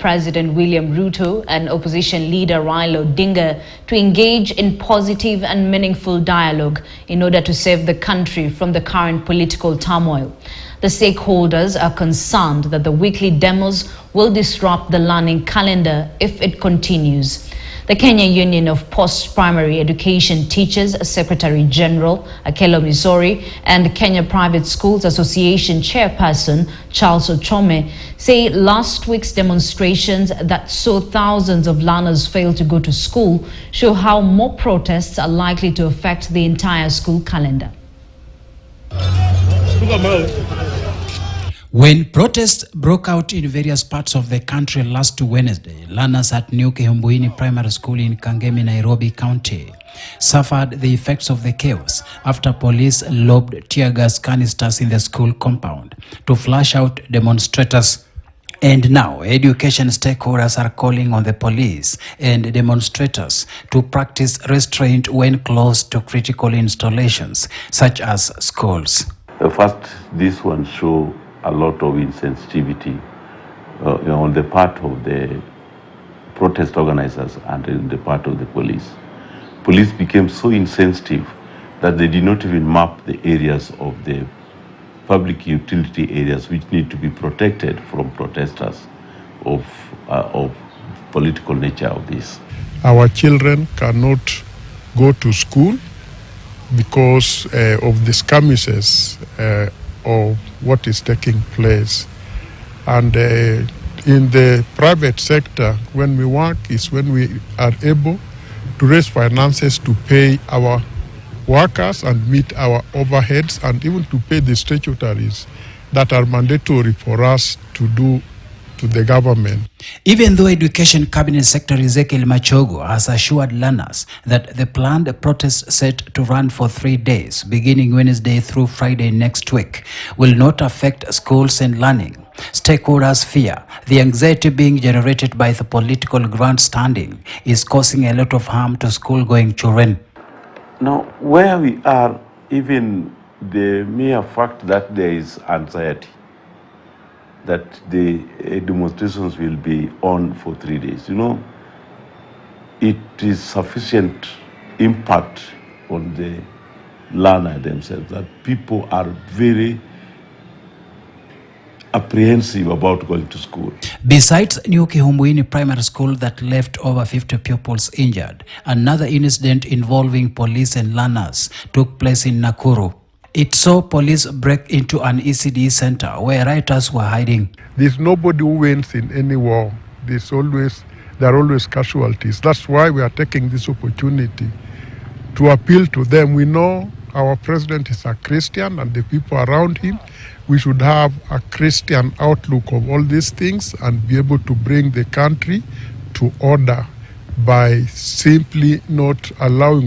President William Ruto and opposition leader Raila Odinga to engage in positive and meaningful dialogue in order to save the country from the current political turmoil. The stakeholders are concerned that the weekly demos will disrupt the learning calendar if it continues. The Kenya Union of Post-Primary Education Teachers Secretary General Akelo Misori and Kenya Private Schools Association Chairperson Charles Ochome say last week's demonstrations that saw thousands of learners fail to go to school show how more protests are likely to affect the entire school calendar. When protests broke out in various parts of the country last Wednesday, learners at New Kihumbuini Primary School in Kangemi, Nairobi County suffered the effects of the chaos after police lobbed tear gas canisters in the school compound to flush out demonstrators. And now, education stakeholders are calling on the police and demonstrators to practice restraint when close to critical installations, such as schools. First, this one shows a lot of insensitivity on the part of the protest organizers and in the part of the police. Police became so insensitive that they did not even map the areas of the public utility areas which need to be protected from protesters of political nature of this. Our children cannot go to school because of the skirmishes of what is taking place. And in the private sector, when we work is when we are able to raise finances to pay our workers and meet our overheads and even to pay the statutories that are mandatory for us to do to the government. Even though Education Cabinet Secretary Ezekiel Machogo has assured learners that the planned protest set to run for 3 days, beginning Wednesday through Friday next week, will not affect schools and learning, stakeholders fear the anxiety being generated by the political grandstanding is causing a lot of harm to school-going children. Now, where we are, even the mere fact that there is anxiety, that the demonstrations will be on for 3 days. It is sufficient impact on the learner themselves that people are very apprehensive about going to school. Besides New Kihumbuini Primary School that left over 50 pupils injured, another incident involving police and learners took place in Nakuru. It saw police break into an ECD center where rioters were hiding. There's nobody who wins in any war. There are always casualties. That's why we are taking this opportunity to appeal to them. We know our president is a Christian and the people around him. We should have a Christian outlook of all these things and be able to bring the country to order by simply not allowing